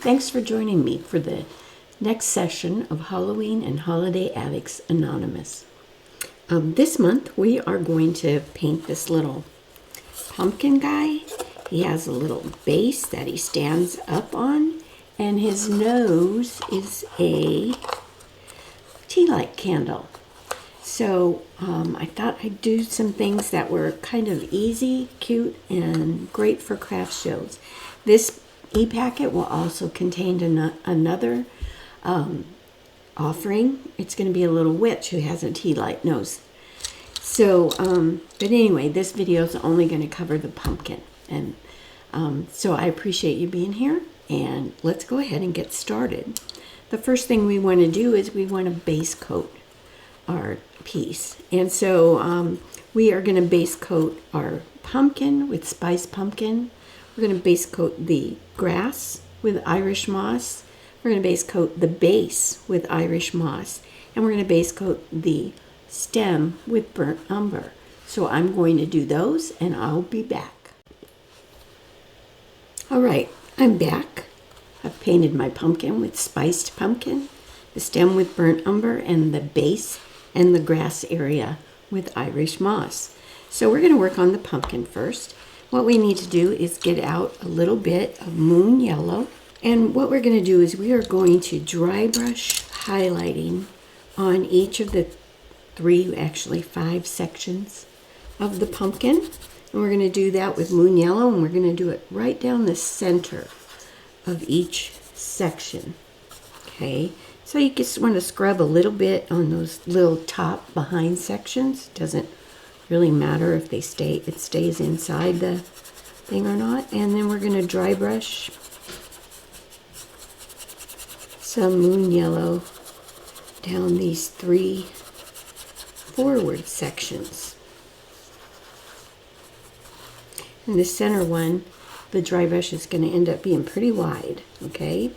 Thanks for joining me for the next session of Halloween and Holiday Addicts Anonymous. This month we are going to paint this little pumpkin guy. He has a little base that he stands up on, and his nose is a tea light candle. So I thought I'd do some things that were kind of easy, cute, and great for craft shows. This e-packet will also contain another offering. It's going to be a little witch who has a tea light nose. So, but anyway, this video is only going to cover the pumpkin. And so I appreciate you being here, and let's go ahead and get started. The first thing we want to do is we want to base coat our piece. And so we are going to base coat our pumpkin with spiced pumpkin. We're going to base coat the grass with Irish moss. We're going to base coat the base with Irish moss. And we're going to base coat the stem with burnt umber. So I'm going to do those and I'll be back. All right, I'm back. I've painted my pumpkin with spiced pumpkin, the stem with burnt umber, and the base and the grass area with Irish moss. So we're going to work on the pumpkin first. What we need to do is get out a little bit of moon yellow. And what we're going to do is we are going to dry brush highlighting on each of the actually five sections of the pumpkin. And we're going to do that with moon yellow, and we're going to do it right down the center of each section. Okay. So you just want to scrub a little bit on those little top behind sections. Doesn't really matter if it stays inside the thing or not. And then we're going to dry brush some moon yellow down these three forward sections. And the center one, the dry brush is going to end up being pretty wide, okay?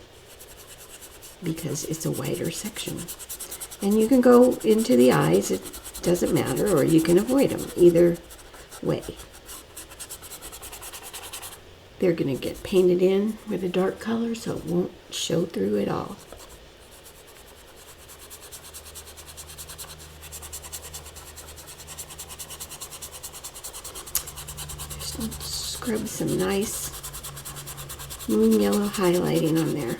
Because it's a wider section. And you can go into the eyes, it doesn't matter, or you can avoid them, either way. They're going to get painted in with a dark color so it won't show through at all. Just scrub some nice moon yellow highlighting on there.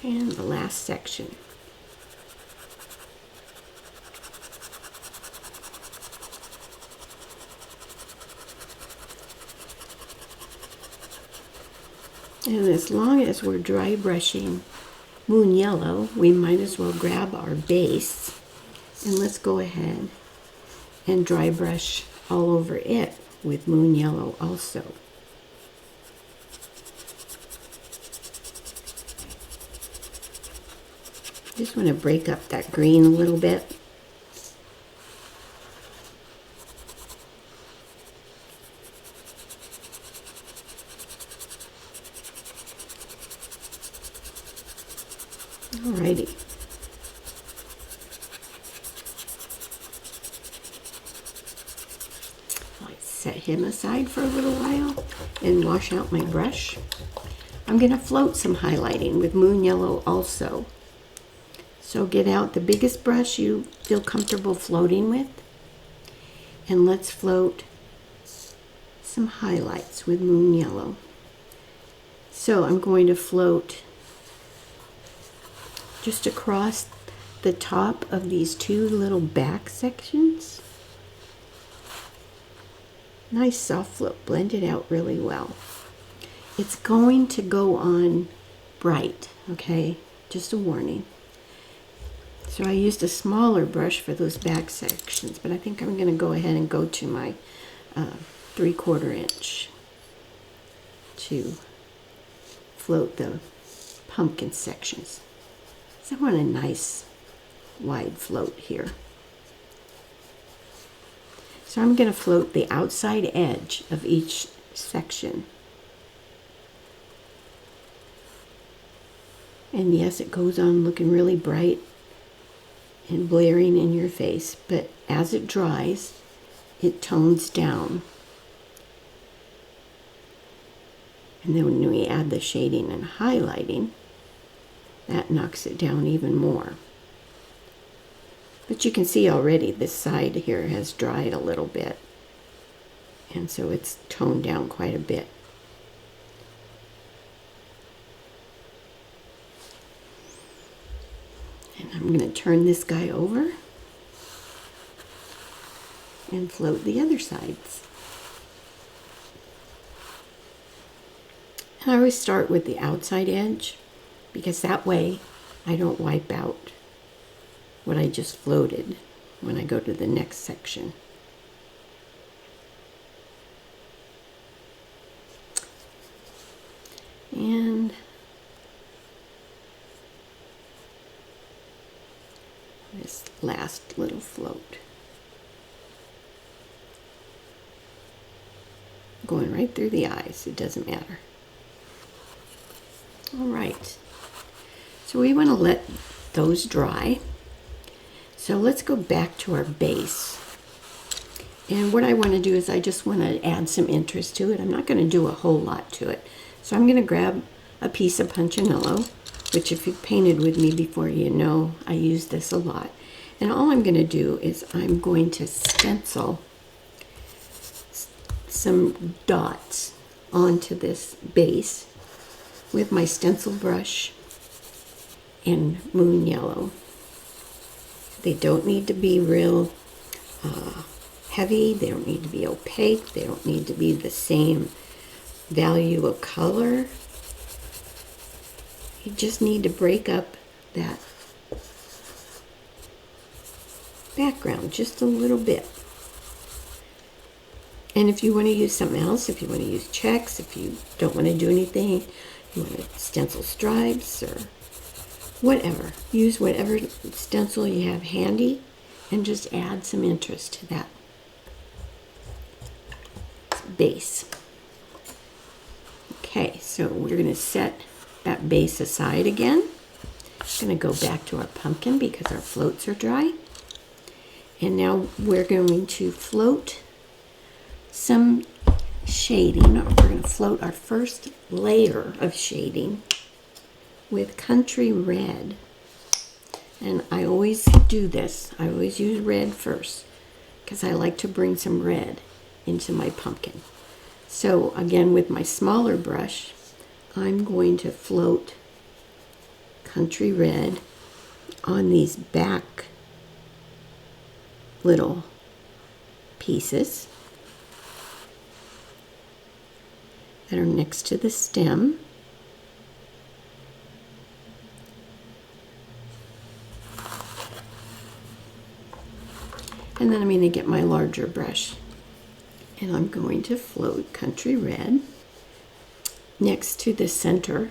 And the last section. And as long as we're dry brushing moon yellow, we might as well grab our base and let's go ahead and dry brush all over it with moon yellow also. Just want to break up that green a little bit. Alrighty. Let's set him aside for a little while and wash out my brush. I'm going to float some highlighting with moon yellow also. So get out the biggest brush you feel comfortable floating with, and let's float some highlights with moon yellow. So I'm going to float just across the top of these two little back sections. Nice soft float, blend it out really well. It's going to go on bright, okay? Just a warning. So I used a smaller brush for those back sections, but I think I'm going to go ahead and go to my 3/4 inch to float the pumpkin sections. So I want a nice wide float here. So I'm going to float the outside edge of each section. And yes, it goes on looking really bright and blaring in your face, but as it dries, it tones down. And then when we add the shading and highlighting, that knocks it down even more. But you can see already this side here has dried a little bit. And so it's toned down quite a bit. And I'm going to turn this guy over and float the other sides. And I always start with the outside edge because that way I don't wipe out what I just floated when I go to the next section. And this last little float. Going right through the eyes, it doesn't matter. All right, so we want to let those dry. So let's go back to our base. And what I want to do is I just want to add some interest to it. I'm not going to do a whole lot to it. So I'm going to grab a piece of Punchinello, which if you've painted with me before, you know I use this a lot. And all I'm going to do is I'm going to stencil some dots onto this base with my stencil brush and moon yellow. They don't need to be real heavy. They don't need to be opaque. They don't need to be the same value of color. You just need to break up that background just a little bit. And if you want to use something else, if you want to use checks, if you don't want to do anything, you want to stencil stripes or whatever. Use whatever stencil you have handy and just add some interest to that base. Okay, so we're going to set that base aside again. I'm going to go back to our pumpkin because our floats are dry. And now we're going to float some shading, or we're going to float our first layer of shading with Country Red. And I always do this. I always use red first because I like to bring some red into my pumpkin. So again, with my smaller brush, I'm going to float Country Red on these back little pieces that are next to the stem. And then I'm going to get my larger brush and I'm going to float Country Red next to the center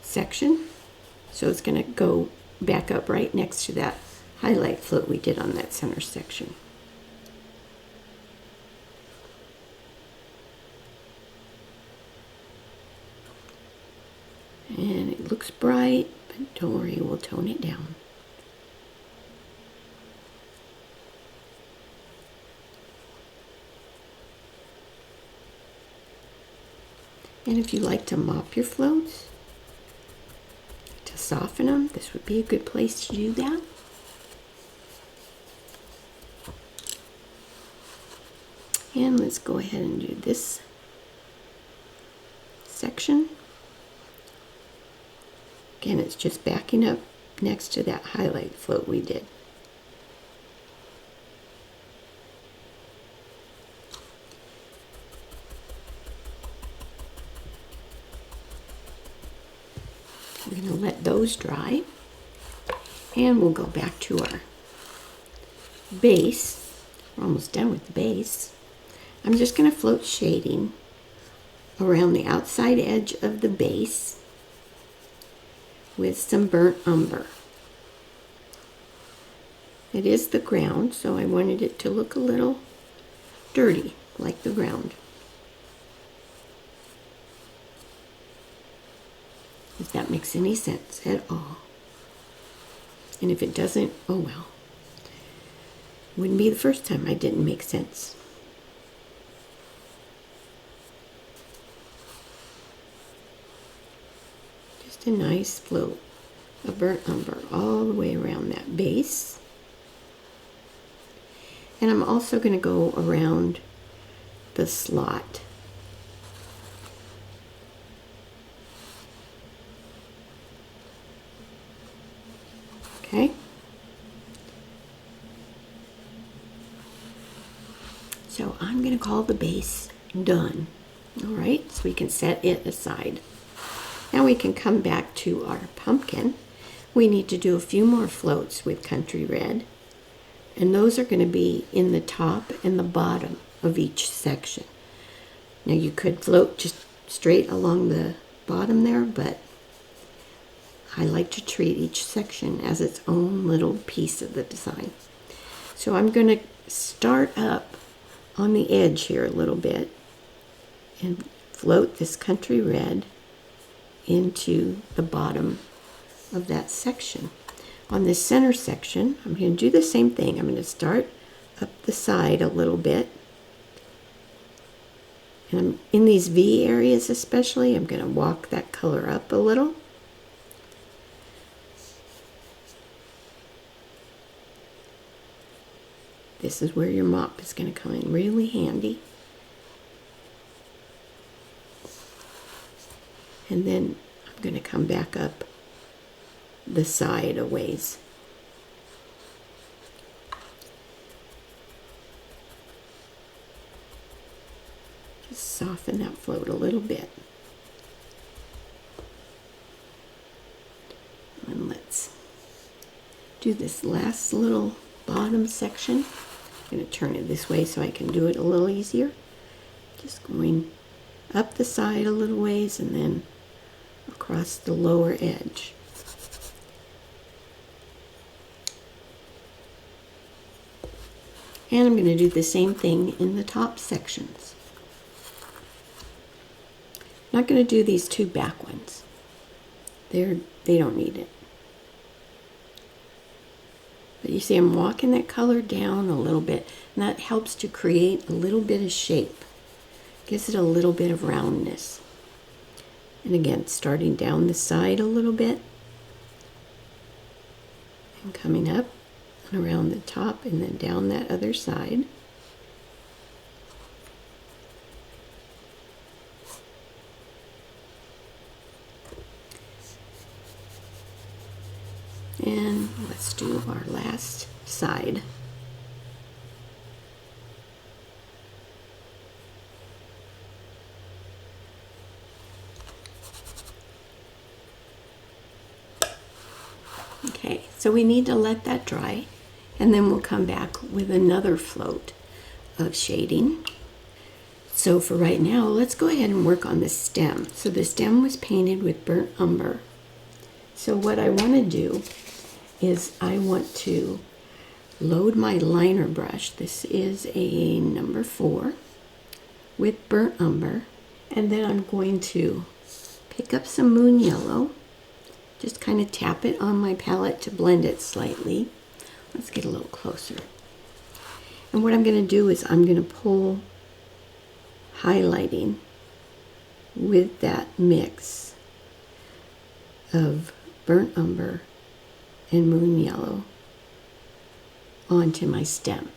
section. So it's going to go back up right next to that highlight float we did on that center section. And it looks bright, but don't worry, we'll tone it down. And if you like to mop your floats, to soften them, this would be a good place to do that. And let's go ahead and do this section. Again, it's just backing up next to that highlight float we did. We're going to let those dry, and we'll go back to our base. We're almost done with the base. I'm just going to float shading around the outside edge of the base with some burnt umber. It is the ground, so I wanted it to look a little dirty, like the ground. If that makes any sense at all. And if it doesn't, oh well. Wouldn't be the first time I didn't make sense. Just a nice float of burnt umber all the way around that base. And I'm also going to go around the slot. Okay. So I'm going to call the base done. All right, so we can set it aside. Now we can come back to our pumpkin. We need to do a few more floats with Country Red. And those are going to be in the top and the bottom of each section. Now you could float just straight along the bottom there, but I like to treat each section as its own little piece of the design. So I'm going to start up on the edge here a little bit and float this Country Red into the bottom of that section. On this center section, I'm going to do the same thing. I'm going to start up the side a little bit. And I'm in these V areas especially, I'm going to walk that color up a little. This is where your mop is going to come in really handy. And then I'm going to come back up the side a ways. Just soften that float a little bit. And let's do this last little bottom section. I'm going to turn it this way so I can do it a little easier. Just going up the side a little ways and then across the lower edge. And I'm going to do the same thing in the top sections. I'm not going to do these two back ones. They don't need it. But you see I'm walking that color down a little bit, and that helps to create a little bit of shape. Gives it a little bit of roundness. And again, starting down the side a little bit and coming up and around the top and then down that other side. And let's do our last side. Okay, so we need to let that dry, and then we'll come back with another float of shading. So for right now, let's go ahead and work on the stem. So the stem was painted with burnt umber. So what I want to do is I want to load my liner brush. This is a number 4 with burnt umber. And then I'm going to pick up some moon yellow. Just kind of tap it on my palette to blend it slightly. Let's get a little closer. And what I'm going to do is I'm going to pull highlighting with that mix of burnt umber and moon yellow onto my stem.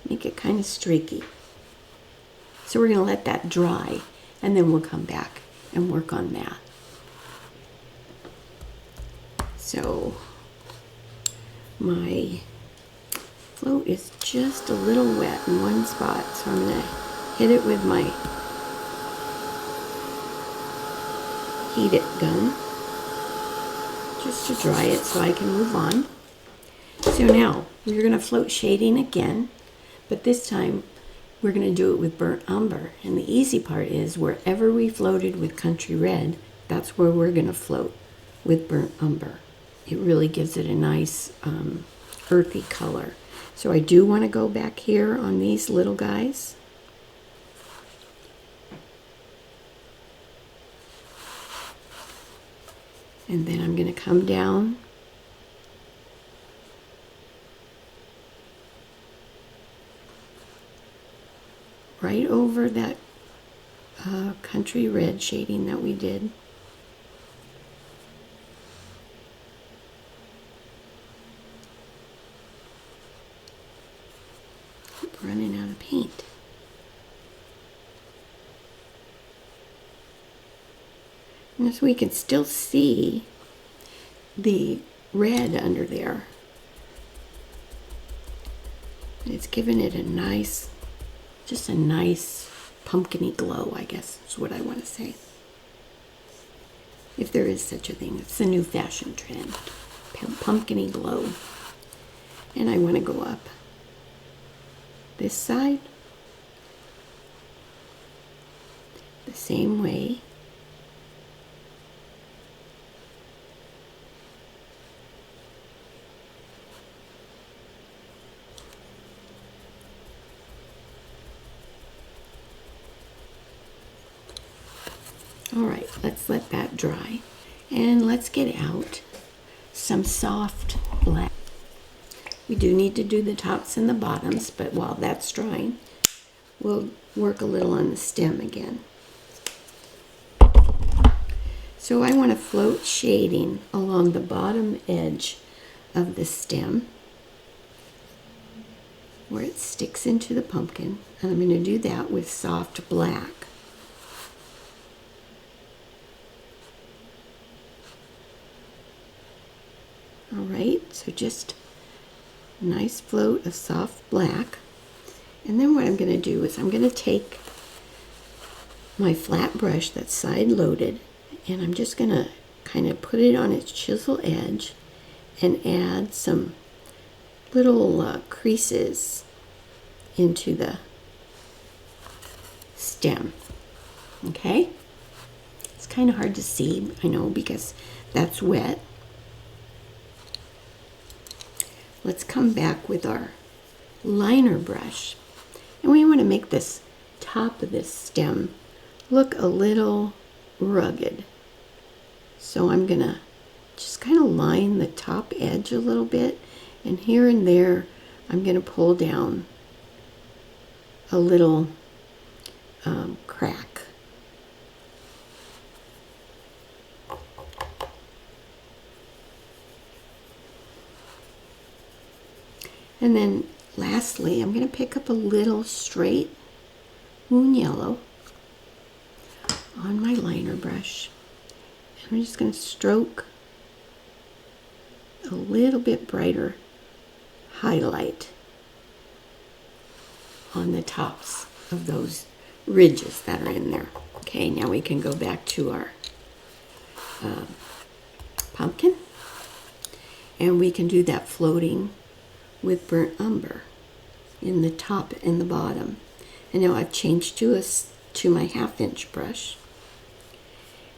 Make it kind of streaky. So we're going to let that dry, and then we'll come back and work on that. So my float is just a little wet in one spot, so I'm going to hit it with my heat it gun just to dry it so I can move on. So now we're going to float shading again, but this time we're going to do it with burnt umber. And the easy part is wherever we floated with Country Red, That's where we're going to float with burnt umber. It really gives it a nice earthy color. So I do want to go back here on these little guys. And then I'm going to come down right over that country red shading that we did. Keep running out of paint. And so we can still see the red under there. It's giving it a nice, just a nice pumpkin-y glow, I guess is what I want to say. If there is such a thing. It's the new fashion trend. Pumpkin-y glow. And I want to go up this side the same way. All right, let's let that dry. And let's get out some soft black. We do need to do the tops and the bottoms, but while that's drying, we'll work a little on the stem again. So I want to float shading along the bottom edge of the stem where it sticks into the pumpkin, and I'm going to do that with soft black. All right, so just a nice float of soft black. And then what I'm going to do is I'm going to take my flat brush that's side loaded, and I'm just going to kind of put it on its chisel edge and add some little creases into the stem. Okay? It's kind of hard to see, I know, because that's wet. Let's come back with our liner brush, and we want to make this top of this stem look a little rugged. So I'm gonna just kind of line the top edge a little bit, and here and there I'm gonna pull down a little crack. And then lastly, I'm going to pick up a little straight moon yellow on my liner brush. And I'm just going to stroke a little bit brighter highlight on the tops of those ridges that are in there. Okay, now we can go back to our pumpkin, and we can do that floating with burnt umber in the top and the bottom. And now I've changed to my 1/2 inch brush,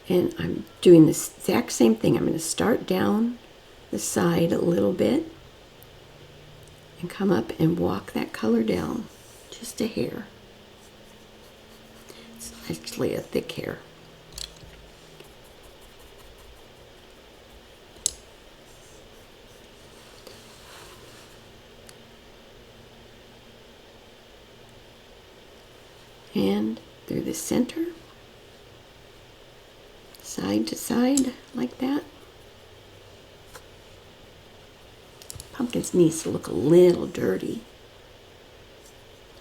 and I'm doing the exact same thing. I'm going to start down the side a little bit and come up and walk that color down just a hair. It's actually a thick hair. And through the center, side to side, like that. Pumpkins needs to look a little dirty.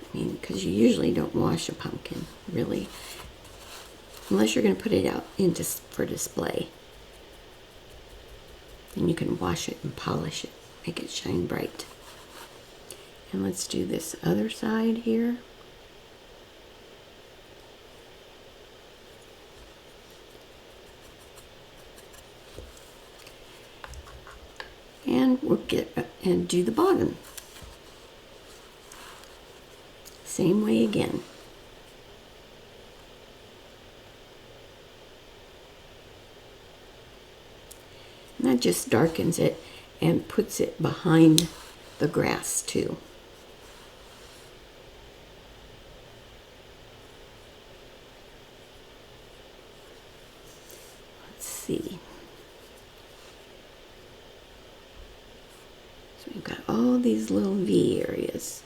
I mean, because you usually don't wash a pumpkin, really, unless you're going to put it out for display. And you can wash it and polish it, make it shine bright. And let's do this other side here. And we'll get and do the bottom. Same way again. That just darkens it and puts it behind the grass too. Let's see. So we've got all these little V areas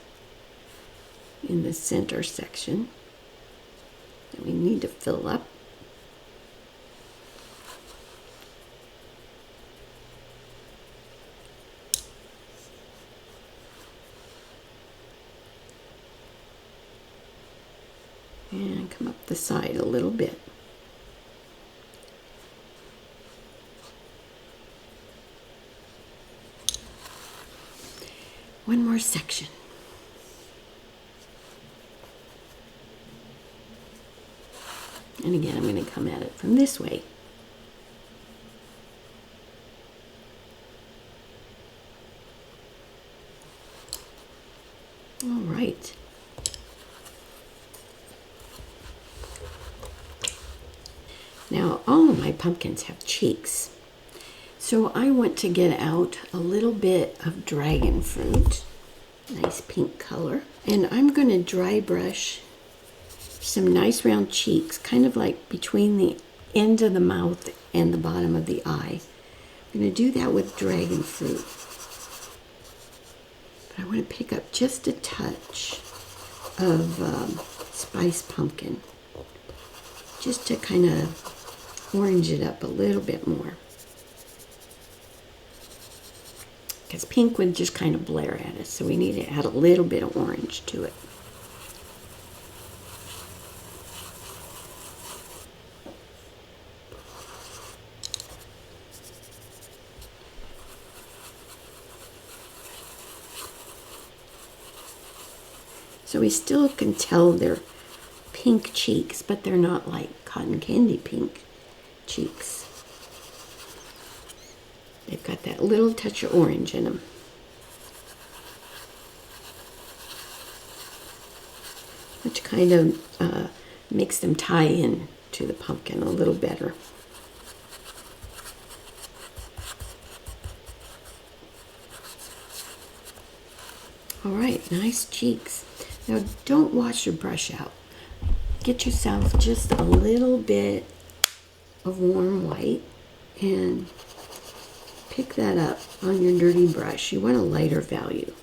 in the center section that we need to fill up. And come up the side a little bit. One more section. And again, I'm going to come at it from this way. All right. Now, all of my pumpkins have cheeks. So I want to get out a little bit of dragon fruit, nice pink color. And I'm going to dry brush some nice round cheeks, kind of like between the end of the mouth and the bottom of the eye. I'm going to do that with dragon fruit. But I want to pick up just a touch of spiced pumpkin, just to kind of orange it up a little bit more. Because pink would just kind of blare at us, so we need to add a little bit of orange to it. So we still can tell they're pink cheeks, but they're not like cotton candy pink cheeks. They've got that little touch of orange in them. Which kind of makes them tie in to the pumpkin a little better. All right, nice cheeks. Now don't wash your brush out. Get yourself just a little bit of warm white and pick that up on your dirty brush. You want a lighter value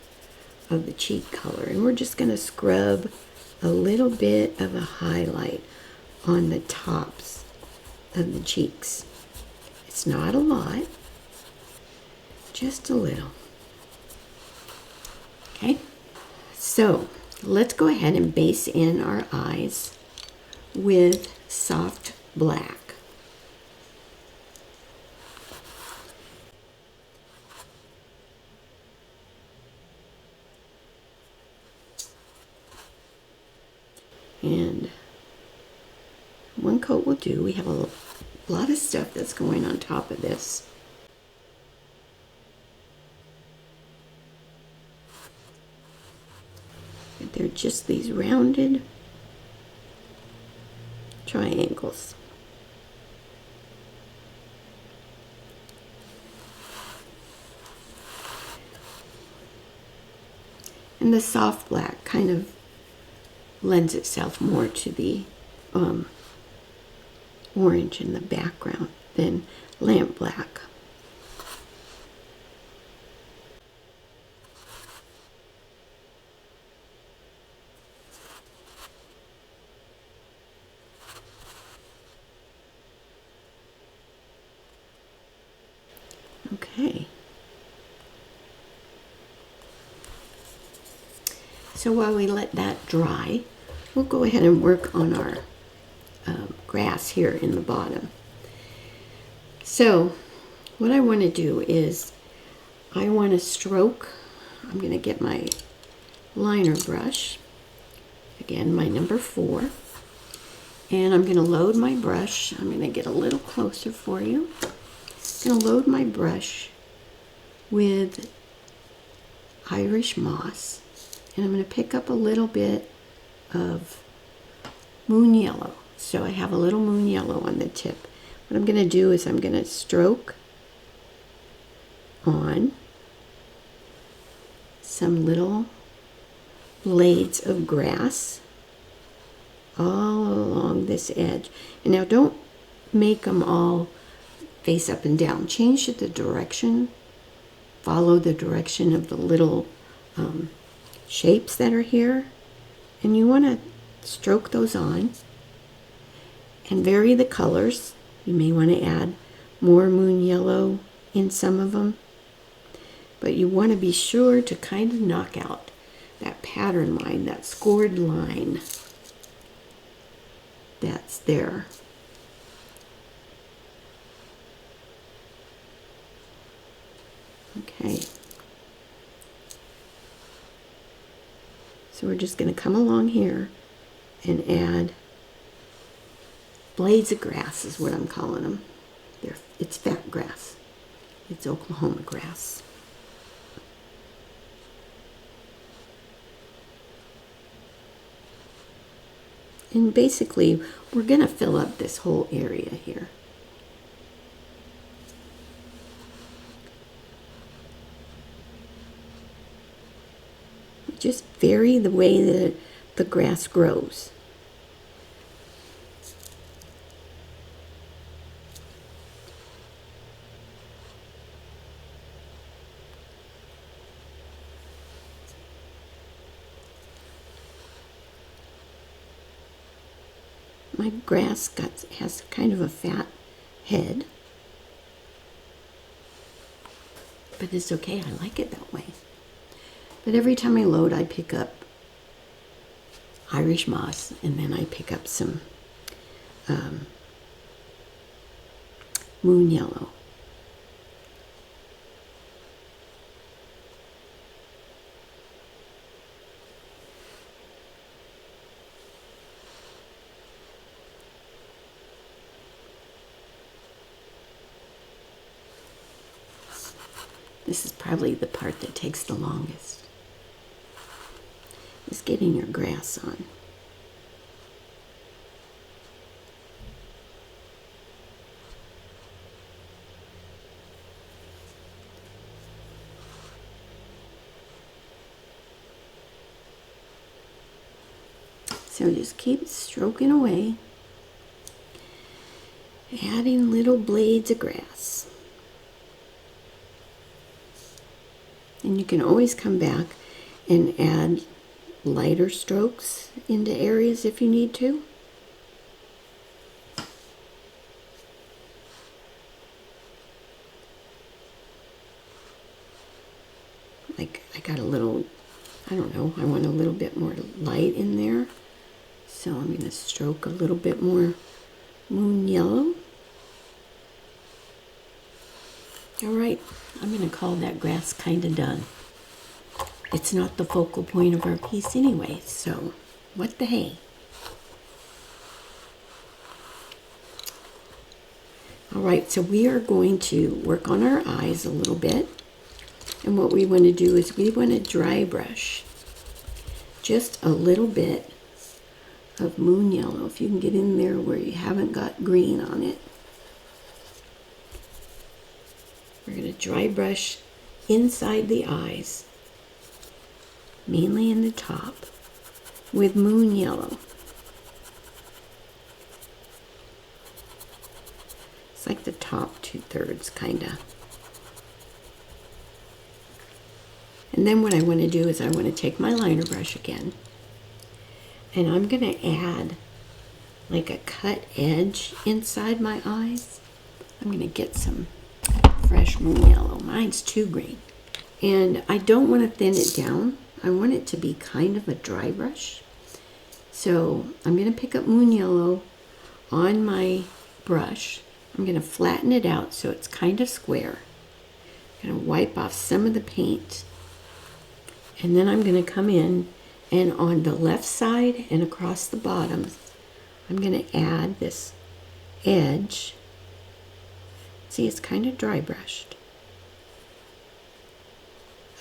of the cheek color. And we're just going to scrub a little bit of a highlight on the tops of the cheeks. It's not a lot, just a little. Okay, so let's go ahead and base in our eyes with soft black. And one coat will do. We have a lot of stuff that's going on top of this. But they're just these rounded triangles. And the soft black kind of lends itself more to the orange in the background than lamp black. Okay. So while we let that dry, we'll go ahead and work on our grass here in the bottom. So what I want to do is I want to stroke. I'm going to get my liner brush, again my number 4, and I'm going to load my brush. I'm going to get a little closer for you. I'm going to load my brush with Irish moss, and I'm going to pick up a little bit of moon yellow. So I have a little moon yellow on the tip. What I'm going to do is I'm going to stroke on some little blades of grass all along this edge. And now don't make them all face up and down. Change the direction. Follow the direction of the little shapes that are here. And you want to stroke those on and vary the colors. You may want to add more moon yellow in some of them. But you want to be sure to kind of knock out that pattern line, that scored line that's there. Okay. So we're just going to come along here and add blades of grass is what I'm calling them. It's fat grass. It's Oklahoma grass. And basically, we're going to fill up this whole area here. Just vary the way that the grass grows. My grass has kind of a fat head, but it's okay. I like it that way. But every time I load, I pick up Irish moss, and then I pick up some moon yellow. This is probably the part that takes the longest, is getting your grass on. So just keep stroking away, adding little blades of grass. And you can always come back and add lighter strokes into areas if you need to. Like I got a little, I don't know, I want a little bit more light in there. So I'm going to stroke a little bit more moon yellow. All right, I'm going to call that grass kind of done. It's not the focal point of our piece anyway, so what the hey. All right, so we are going to work on our eyes a little bit. And what we want to do is we want to dry brush just a little bit of moon yellow. If you can get in there where you haven't got green on it. We're going to dry brush inside the eyes, mainly in the top, with moon yellow. It's like the top 2/3 kind of. And then what I want to do is I want to take my liner brush again, and I'm going to add like a cut edge inside my eyes. I'm going to get some fresh moon yellow. Mine's too green. And I don't want to thin it down. I want it to be kind of a dry brush. So I'm going to pick up moon yellow on my brush. I'm going to flatten it out so it's kind of square. I'm going to wipe off some of the paint. And then I'm going to come in and on the left side and across the bottom, I'm going to add this edge. See, it's kind of dry brushed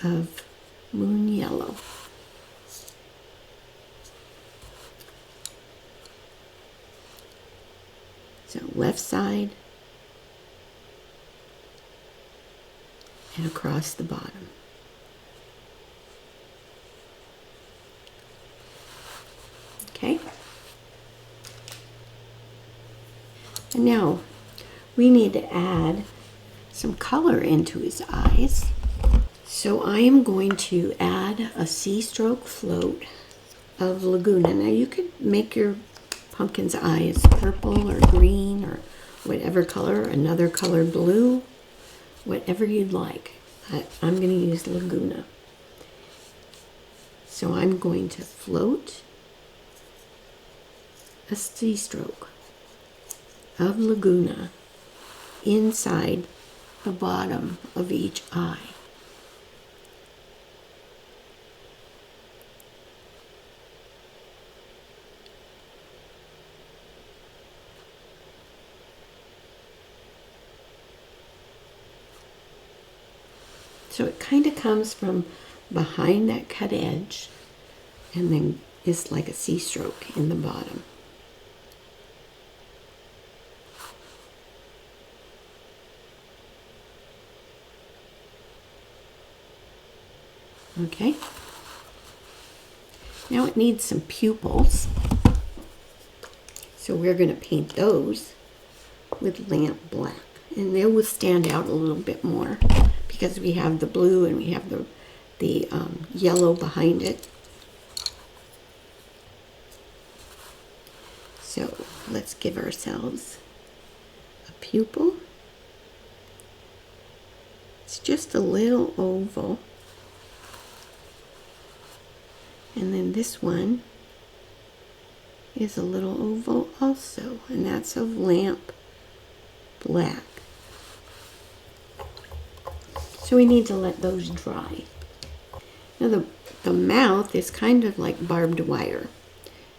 of moon yellow. So left side and across the bottom. Okay? And now we need to add some color into his eyes. So I am going to add a C-stroke float of Laguna. Now you could make your pumpkin's eyes purple or green or whatever color, another color blue, whatever you'd like. I'm going to use Laguna. So I'm going to float a C-stroke of Laguna inside the bottom of each eye. So it kind of comes from behind that cut edge and then is like a C-stroke in the bottom. Okay. Now it needs some pupils. So we're going to paint those with lamp black. And they will stand out a little bit more because we have the blue and we have the yellow behind it. So let's give ourselves a pupil. It's just a little oval. And then this one is a little oval also, and that's of lamp black. So we need to let those dry. Now the mouth is kind of like barbed wire.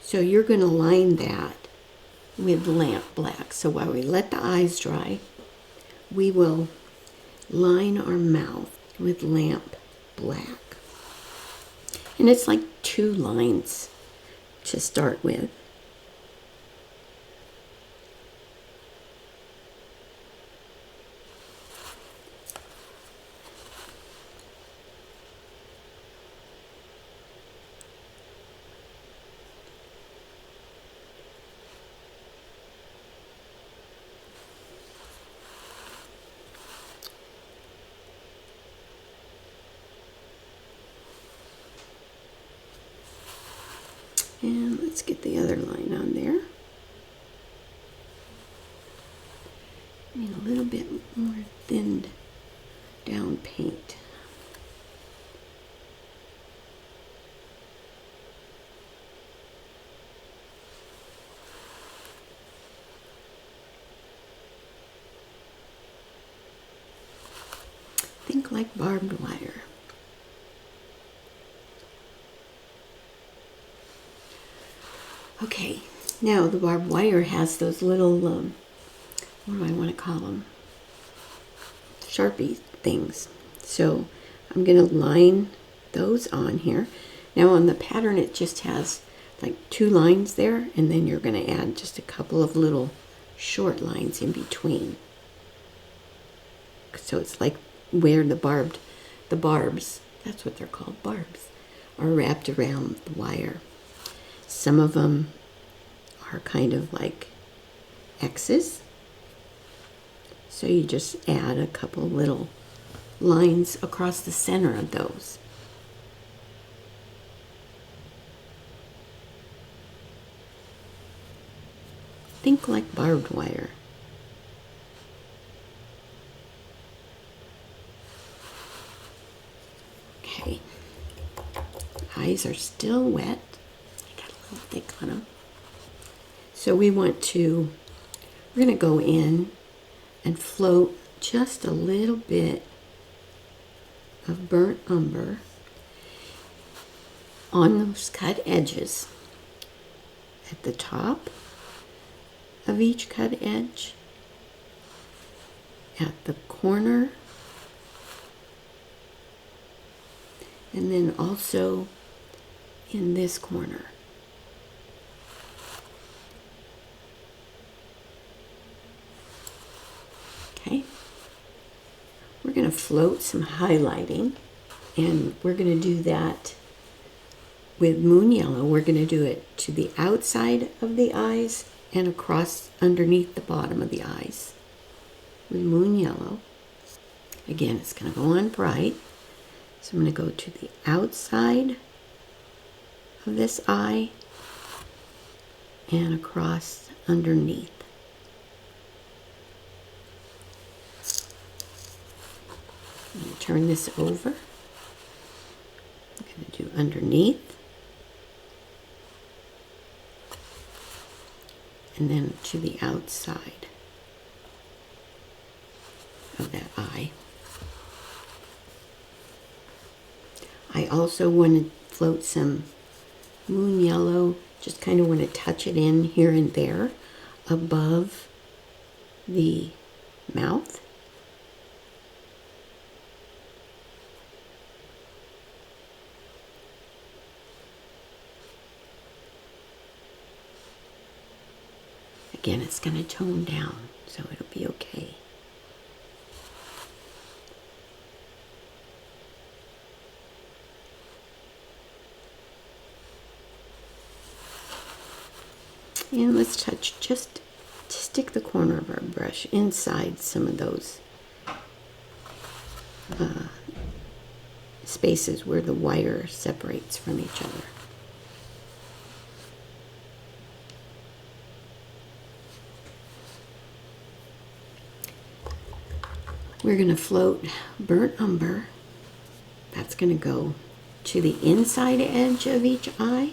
So you're going to line that with lamp black. So while we let the eyes dry, we will line our mouth with lamp black. And it's like 2 lines to start with. And let's get the other line on there. Need a little bit more thinned down paint. Think like barbed wire. Okay, now the barbed wire has those little, what do I want to call them? Sharpie things. So I'm going to line those on here. Now on the pattern it just has like 2 lines there, and then you're going to add just a couple of little short lines in between. So it's like where the barbs, that's what they're called, barbs, are wrapped around the wire. Some of them are kind of like X's. So you just add a couple little lines across the center of those. Think like barbed wire. Okay. Eyes are still wet. I got a little thick on them. So we're going to go in and float just a little bit of burnt umber on those cut edges at the top of each cut edge, at the corner, and then also in this corner. Okay, we're going to float some highlighting, and we're going to do that with Moon Yellow. We're going to do it to the outside of the eyes and across underneath the bottom of the eyes with Moon Yellow. Again, it's going to go on bright. So I'm going to go to the outside of this eye and across underneath. I'm going to turn this over. I'm going to do underneath. And then to the outside of that eye. I also want to float some Moon Yellow, just kind of want to touch it in here and there above the mouth. Again, it's going to tone down, so it'll be okay. And let's touch, just stick the corner of our brush inside some of those spaces where the wire separates from each other. We're going to float Burnt Umber. That's going to go to the inside edge of each eye.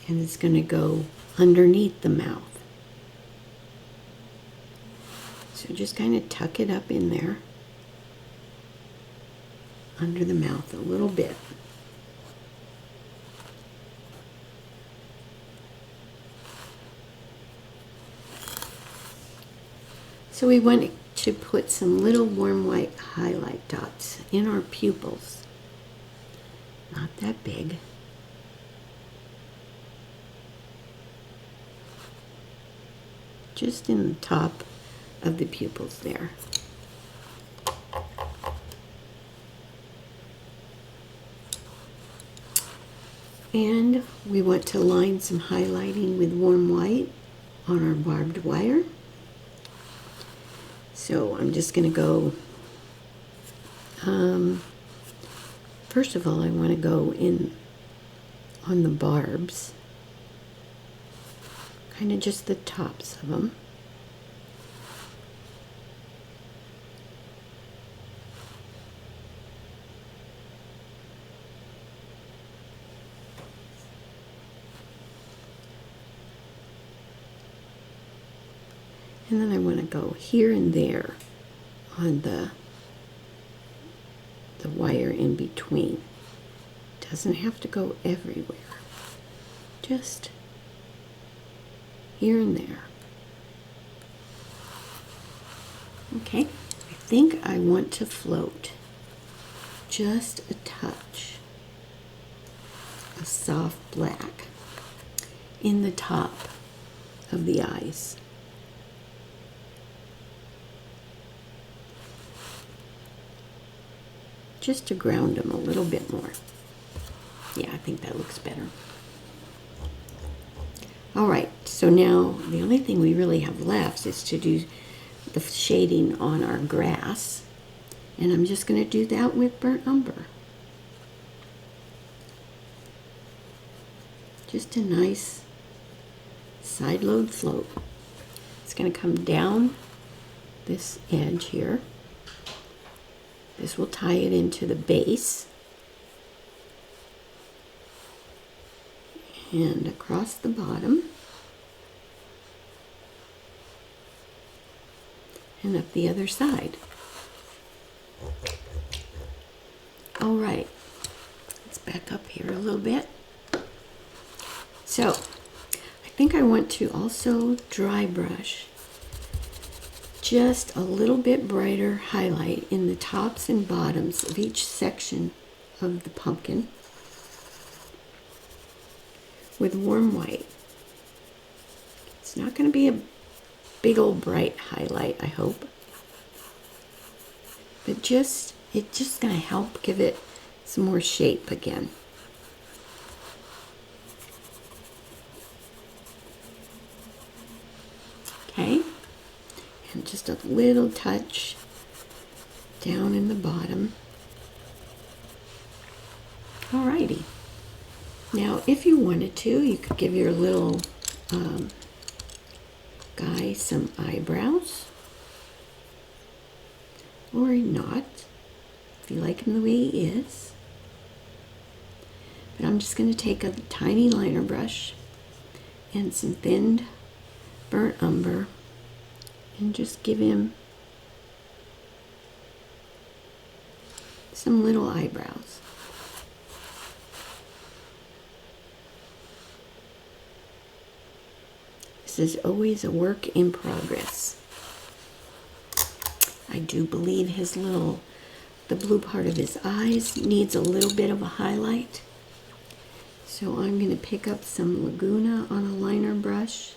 And it's going to go underneath the mouth. So just kind of tuck it up in there, under the mouth a little bit. So we want to put some little warm white highlight dots in our pupils. Not that big. Just in the top of the pupils there. And we want to line some highlighting with warm white on our barbed wire. So I'm just going to go, first of all, I want to go in on the barbs. Kind of just the tops of them. And then I want to go here and there on the wire in between. Doesn't have to go everywhere. Just here and there. Okay, I think I want to float just a touch of soft black in the top of the eyes. Just to ground them a little bit more. Yeah, I think that looks better. All right, so now the only thing we really have left is to do the shading on our grass. And I'm just going to do that with Burnt Umber. Just a nice side load float. It's going to come down this edge here. This will tie it into the base. And across the bottom. And up the other side. All right. Let's back up here a little bit. So, I think I want to also dry brush just a little bit brighter highlight in the tops and bottoms of each section of the pumpkin with warm white. It's not going to be a big old bright highlight, I hope. But it's just going to help give it some more shape again. Okay, and just a little touch down in the bottom. Alrighty. Now, if you wanted to, you could give your little guy some eyebrows, or not, if you like him the way he is. But I'm just going to take a tiny liner brush and some thinned burnt umber and just give him some little eyebrows. This is always a work in progress. I do believe the blue part of his eyes needs a little bit of a highlight. So I'm going to pick up some Laguna on a liner brush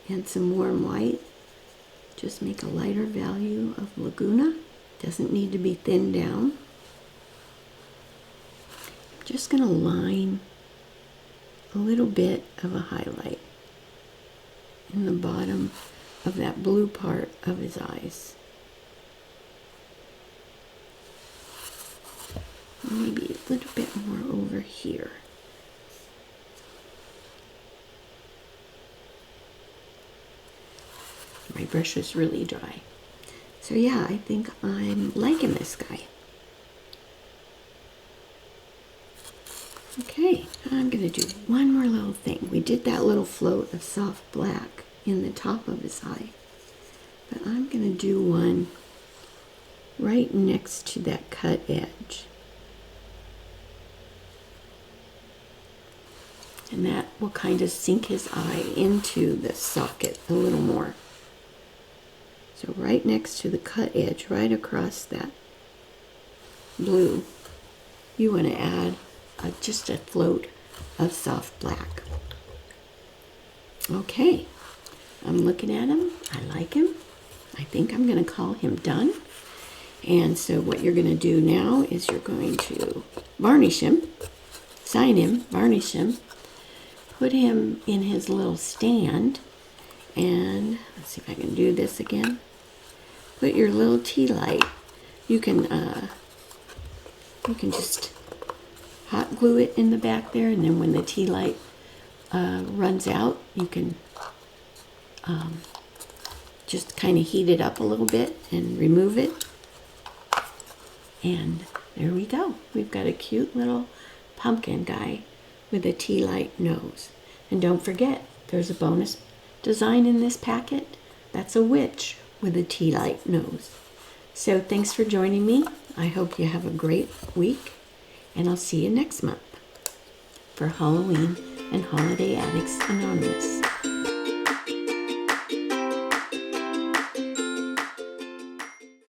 and some warm white. Just make a lighter value of Laguna. Doesn't need to be thinned down. I'm just going to line a little bit of a highlight in the bottom of that blue part of his eyes. Maybe a little bit more over here. My brush is really dry. So yeah, I think I'm liking this guy. Okay, I'm going to do one more little thing. We did that little float of soft black in the top of his eye. But I'm going to do one right next to that cut edge. And that will kind of sink his eye into the socket a little more. So right next to the cut edge, right across that blue, you want to add just a float of soft black. Okay, I'm looking at him. I like him. I think I'm going to call him done. And so what you're going to do now is you're going to varnish him, sign him, varnish him, put him in his little stand, and let's see if I can do this again. Put your little tea light. You can just hot glue it in the back there, and then when the tea light runs out, you can just kind of heat it up a little bit and remove it. And there we go. We've got a cute little pumpkin guy with a tea light nose. And don't forget, there's a bonus design in this packet. That's a witch with a tea light nose. So thanks for joining me. I hope you have a great week, and I'll see you next month for Halloween and Holiday Addicts Anonymous.